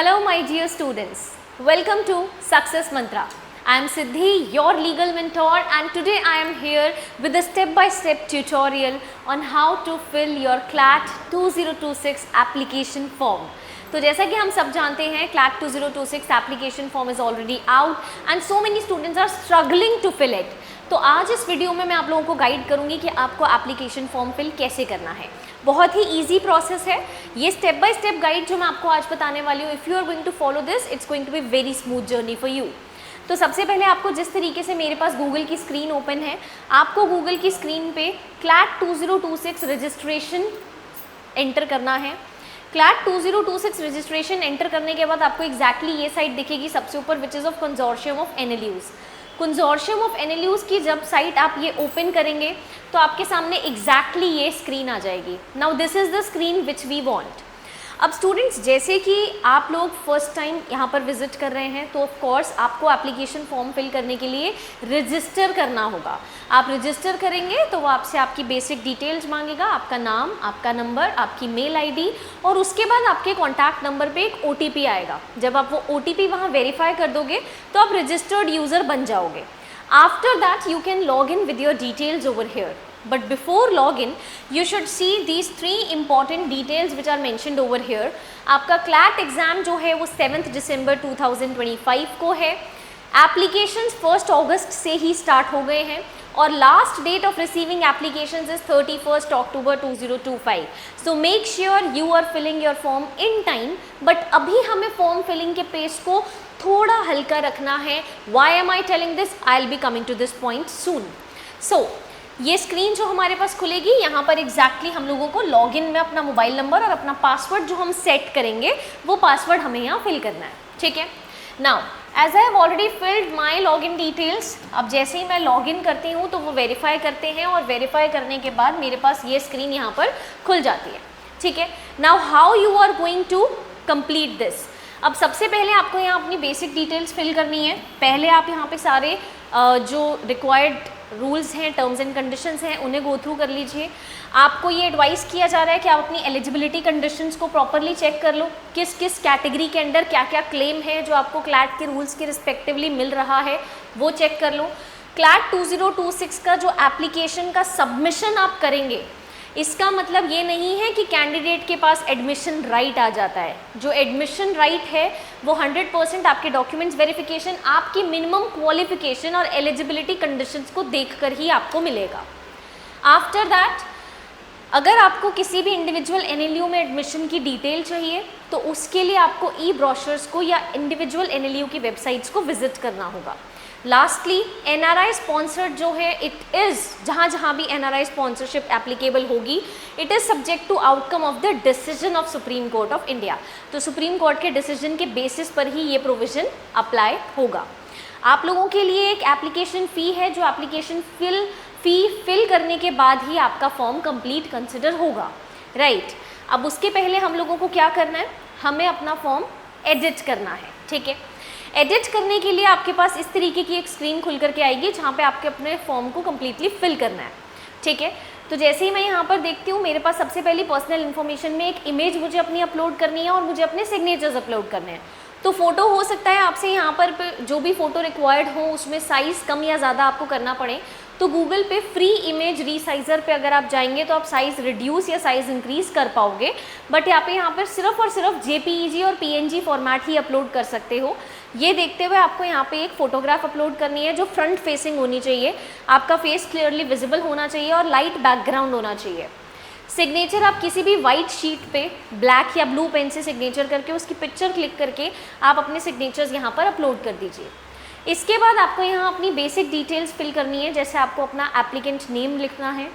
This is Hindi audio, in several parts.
Hello my dear students, welcome to Success Mantra. I am Siddhi, your legal mentor, and today I am here with a step-by-step tutorial on how to fill your CLAT 2026 application form. तो जैसा कि हम सब जानते हैं CLAT 2026 application form is already out and so many students are struggling to fill it. तो आज इस वीडियो में मैं आप लोगों को गाइड करूंगी कि आपको एप्लीकेशन फॉर्म फिल कैसे करना है। बहुत ही इजी प्रोसेस है। ये स्टेप बाय स्टेप गाइड जो मैं आपको आज बताने वाली हूँ, if you are going to follow this, it's going to be very smooth journey for you. तो सबसे पहले आपको जिस तरीके से मेरे पास गूगल की स्क्रीन ओपन है, आपको गूगल की स्क्रीन पे CLAT 2026 रजिस्ट्रेशन एंटर करना है। CLAT 2026 रजिस्ट्रेशन एंटर करने के बाद आपको एग्जैक्टली ये साइट दिखेगी सबसे ऊपर, which is of consortium of NLUs। Consortium of NLUs की जब साइट आप ये ओपन करेंगे तो आपके सामने एग्जैक्टली ये स्क्रीन आ जाएगी। Now this is the screen which we want. अब स्टूडेंट्स, जैसे कि आप लोग फर्स्ट टाइम यहाँ पर विजिट कर रहे हैं तो ऑफ कोर्स आपको एप्लीकेशन फॉर्म फिल करने के लिए रजिस्टर करना होगा। आप रजिस्टर करेंगे तो वो आपसे आपकी बेसिक डिटेल्स मांगेगा, आपका नाम, आपका नंबर, आपकी मेल आईडी, और उसके बाद आपके कॉन्टैक्ट नंबर पे एक OTP आएगा। जब आप वो OTP वहाँ वेरीफाई कर दोगे तो आप रजिस्टर्ड यूज़र बन जाओगे। After that you can log in with your details over here. But before login, you should see these 3 important details which are mentioned over here. आपका CLAT एग्ज़ाम जो है वो 7 दिसंबर 2025 को है। एप्लीकेशंस 1 अगस्त से ही स्टार्ट हो गए हैं और last date of receiving applications is 31 October 2025. So make sure you are filling your form in time. But अभी हमें फॉर्म फिलिंग के पेज को थोड़ा हल्का रखना है। Why am I telling this? I will be coming to this point soon. So ये स्क्रीन जो हमारे पास खुलेगी, यहाँ पर एग्जैक्टली हम लोगों को लॉगिन में अपना मोबाइल नंबर और अपना पासवर्ड जो हम सेट करेंगे वो पासवर्ड हमें यहाँ फिल करना है। ठीक है। Now as I have already filled my login details, अब जैसे ही मैं लॉगिन करती हूँ तो वो वेरीफाई करते हैं और वेरीफाई करने के बाद मेरे पास ये स्क्रीन यहाँ पर खुल जाती है। ठीक है। Now how you are going to complete this? अब सबसे पहले आपको यहाँ अपनी बेसिक डिटेल्स फिल करनी है। पहले आप यहाँ पे सारे जो रिक्वायर्ड रूल्स हैं, टर्म्स एंड कंडीशंस हैं, उन्हें गो थ्रू कर लीजिए। आपको ये एडवाइस किया जा रहा है कि आप अपनी एलिजिबिलिटी कंडीशंस को प्रॉपरली चेक कर लो, किस किस कैटेगरी के अंडर क्या क्या क्लेम है जो आपको CLAT के रूल्स के रिस्पेक्टिवली मिल रहा है, वो चेक कर लो। CLAT 2026 का जो एप्लीकेशन का सबमिशन आप करेंगे, इसका मतलब ये नहीं है कि कैंडिडेट के पास एडमिशन राइट आ जाता है। जो एडमिशन राइट है वो 100% आपके डॉक्यूमेंट्स वेरिफिकेशन, आपकी मिनिमम क्वालिफिकेशन और एलिजिबिलिटी कंडीशंस को देखकर ही आपको मिलेगा। आफ्टर दैट, अगर आपको किसी भी इंडिविजुअल NLU में एडमिशन की डिटेल चाहिए तो उसके लिए आपको ई-ब्रोशर्स को या इंडिविजुअल NLU की वेबसाइट्स को विजिट करना होगा। लास्टली, NRI स्पॉन्सर्ड जो है, इट इज़ जहाँ भी NRI स्पॉन्सरशिप एप्लीकेबल होगी, it is subject to outcome of the decision of supreme court of India. तो सुप्रीम कोर्ट के डिसीजन के बेसिस पर ही ये प्रोविज़न अप्लाई होगा। आप लोगों के लिए एक एप्लीकेशन फ़ी है, जो एप्लीकेशन फ़ी फिल करने के बाद ही आपका फॉर्म कंप्लीट कंसिडर होगा। राइट। अब उसके पहले हम लोगों को क्या करना है? हमें अपना फॉर्म एडिट करना है। ठीक है। एडिट करने के लिए आपके पास इस तरीके की एक स्क्रीन खुल करके आएगी जहाँ पे आपके अपने फॉर्म को कम्प्लीटली फिल करना है। ठीक है। तो जैसे ही मैं यहाँ पर देखती हूँ, मेरे पास सबसे पहली पर्सनल इन्फॉर्मेशन में एक इमेज मुझे अपनी अपलोड करनी है और मुझे अपने सिग्नेचर्स अपलोड करने हैं। तो फ़ोटो हो सकता है आपसे यहाँ पर जो भी फ़ोटो रिक्वायर्ड हो उसमें साइज़ कम या ज़्यादा आपको करना पड़े, तो गूगल पे फ्री इमेज रीसाइज़र पे अगर आप जाएंगे तो आप साइज़ रिड्यूस या साइज़ इंक्रीज़ कर पाओगे। बट यहाँ पर सिर्फ और सिर्फ JPEG और PNG फॉर्मेट ही अपलोड कर सकते हो। ये देखते हुए आपको यहाँ पे एक फ़ोटोग्राफ अपलोड करनी है जो फ्रंट फेसिंग होनी चाहिए, आपका फेस क्लियरली विजिबल होना चाहिए और लाइट बैकग्राउंड होना चाहिए। सिग्नेचर आप किसी भी वाइट शीट पे ब्लैक या ब्लू पेन से सिग्नेचर करके उसकी पिक्चर क्लिक करके आप अपने सिग्नेचर्स यहाँ पर अपलोड कर दीजिए। इसके बाद आपको यहाँ अपनी बेसिक डिटेल्स फिल करनी है, जैसे आपको अपना एप्लीकेंट नेम लिखना है,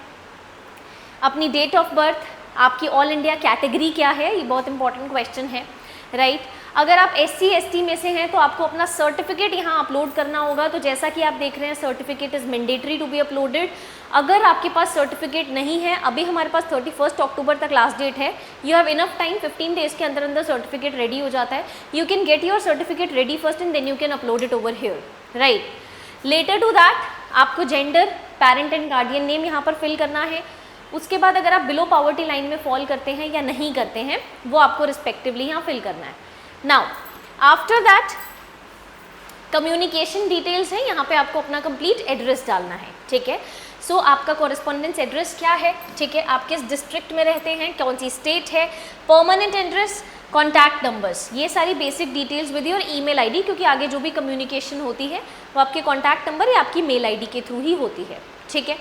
अपनी डेट ऑफ बर्थ, आपकी ऑल इंडिया कैटेगरी क्या है, ये बहुत इंपॉर्टेंट क्वेश्चन है। राइट। अगर आप SC ST में से हैं तो आपको अपना सर्टिफिकेट यहाँ अपलोड करना होगा। तो जैसा कि आप देख रहे हैं, certificate is mandatory to be uploaded. अगर आपके पास सर्टिफिकेट नहीं है, अभी हमारे पास 31 अक्टूबर तक लास्ट डेट है, you have enough time, 15 days के अंदर अंदर सर्टिफिकेट रेडी हो जाता है। You can get your certificate ready first and then you can upload it over here. Right. Later to that आपको gender, parent and guardian name यहाँ पर फिल करना है। उसके बाद अगर आप बिलो पॉवर्टी लाइन में फॉल करते हैं या नहीं करते हैं वो आपको रिस्पेक्टिवली यहाँ फिल करना है। Now after that communication details है, यहाँ पे आपको अपना कंप्लीट एड्रेस डालना है, ठीक है। सो आपका कॉरेस्पॉन्डेंस एड्रेस क्या है, ठीक है, आप किस डिस्ट्रिक्ट में रहते हैं, कौन सी स्टेट है, परमानेंट एड्रेस, कॉन्टैक्ट नंबर्स, ये सारी basic details with your email ID, क्योंकि आगे जो भी कम्युनिकेशन होती है वो आपके कॉन्टैक्ट नंबर या आपकी मेल आईडी के थ्रू ही होती है, ठीक है।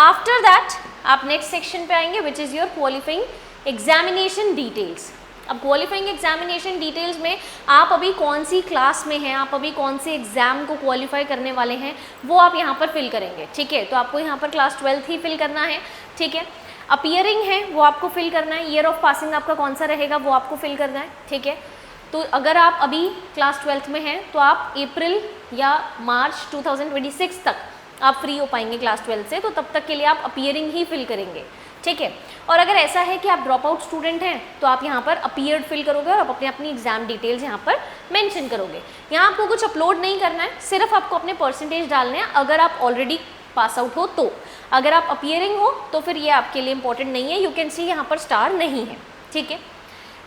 आफ्टर दैट आप नेक्स्ट सेक्शन पे आएंगे which is your qualifying examination details. अब क्वालिफाइंग एग्जामिनेशन डिटेल्स में आप अभी कौन सी क्लास में हैं, आप अभी कौन से एग्ज़ाम को क्वालिफाई करने वाले हैं, वो आप यहाँ पर फिल करेंगे, ठीक है। तो आपको यहाँ पर क्लास 12th ही फिल करना है, ठीक है। अपीयरिंग है वो आपको फिल करना है, ईयर ऑफ पासिंग आपका कौन सा रहेगा वो आपको फिल करना है, ठीक है। तो अगर आप अभी क्लास 12th में हैं तो आप अप्रैल या मार्च 2026 तक आप फ्री हो पाएंगे क्लास 12 से, तो तब तक के लिए आप अपीयरिंग ही फिल करेंगे, ठीक है। और अगर ऐसा है कि आप ड्रॉप आउट स्टूडेंट हैं तो आप यहाँ पर अपीयर्ड फिल करोगे और आप अपनी एग्जाम डिटेल्स यहाँ पर मेंशन करोगे। यहाँ आपको कुछ अपलोड नहीं करना है, सिर्फ आपको अपने परसेंटेज डालने हैं अगर आप ऑलरेडी पास आउट हो तो। अगर आप अपीयरिंग हो तो फिर ये आपके लिए इंपॉर्टेंट नहीं है, यू कैन सी यहाँ पर स्टार नहीं है, ठीक है।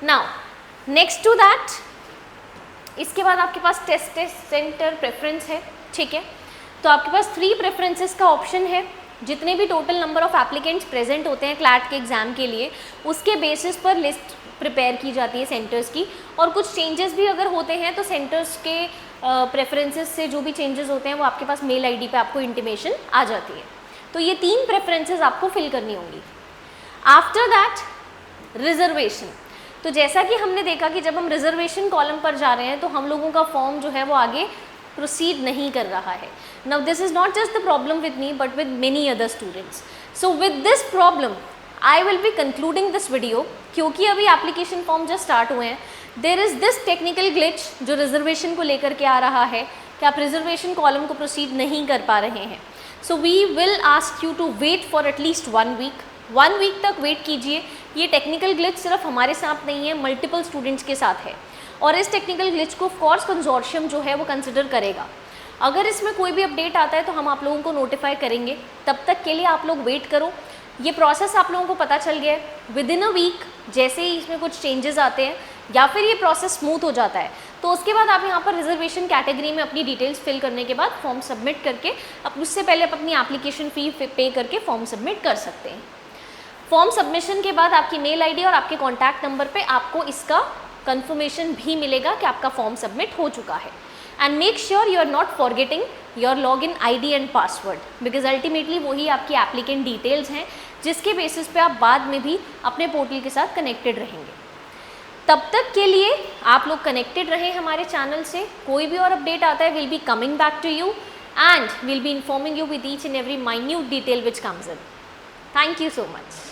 नाउ नेक्स्ट टू दैट इसके बाद आपके पास टेस्ट सेंटर प्रेफरेंस है, ठीक है। तो आपके पास 3 प्रेफरेंसेस का ऑप्शन है। जितने भी total number of applicants present होते हैं क्लैट के एग्ज़ाम के लिए, उसके बेसिस पर लिस्ट प्रिपेयर की जाती है सेंटर्स की, और कुछ चेंजेस भी अगर होते हैं तो सेंटर्स के प्रेफरेंसेस से जो भी चेंजेस होते हैं वो आपके पास मेल आईडी पे आपको इंटीमेशन आ जाती है। तो ये 3 प्रेफरेंसेस आपको फिल करनी होंगी। आफ्टर दैट रिजर्वेशन, तो जैसा कि हमने देखा कि जब हम रिजर्वेशन कॉलम पर जा रहे हैं तो हम लोगों का फॉर्म जो है वो आगे प्रोसीड नहीं कर रहा है। Now this is not just the problem with me but with many other students. So with this problem I will be concluding this video, क्योंकि अभी एप्लीकेशन फॉर्म जस्ट स्टार्ट हुए हैं। There is this technical glitch जो रिजर्वेशन को लेकर के आ रहा है कि आप रिजर्वेशन कॉलम को प्रोसीड नहीं कर पा रहे हैं। So we will ask you to wait for at least 1 week. 1 week तक वेट कीजिए। ये टेक्निकल ग्लिच सिर्फ हमारे साथ नहीं है, मल्टीपल स्टूडेंट्स के साथ है, और इस टेक्निकल ग्लिच को ऑफ कोर्स कंसोर्शियम जो है वो कंसिडर करेगा। अगर इसमें कोई भी अपडेट आता है तो हम आप लोगों को नोटिफाई करेंगे, तब तक के लिए आप लोग वेट करो। ये प्रोसेस आप लोगों को पता चल गया है। विद इन अ वीक जैसे ही इसमें कुछ चेंजेस आते हैं या फिर ये प्रोसेस स्मूथ हो जाता है तो उसके बाद आप यहाँ पर रिजर्वेशन कैटेगरी में अपनी डिटेल्स फिल करने के बाद फॉर्म सबमिट करके उससे पहले आप अपनी एप्लीकेशन फ़ी पे करके फॉर्म सबमिट कर सकते हैं। फॉर्म सबमिशन के बाद आपकी मेल आईडी और आपके कॉन्टैक्ट नंबर पे आपको इसका कंफर्मेशन भी मिलेगा कि आपका फॉर्म सबमिट हो चुका है। And make sure you are not forgetting your login ID and password, because ultimately वही आपकी एप्लीकेंट डिटेल्स हैं जिसके बेसिस पे आप बाद में भी अपने पोर्टल के साथ कनेक्टेड रहेंगे। तब तक के लिए आप लोग कनेक्टेड रहें हमारे चैनल से। कोई भी और अपडेट आता है will be coming back to you and will be informing you with each and every minute detail which comes in. Thank you so much.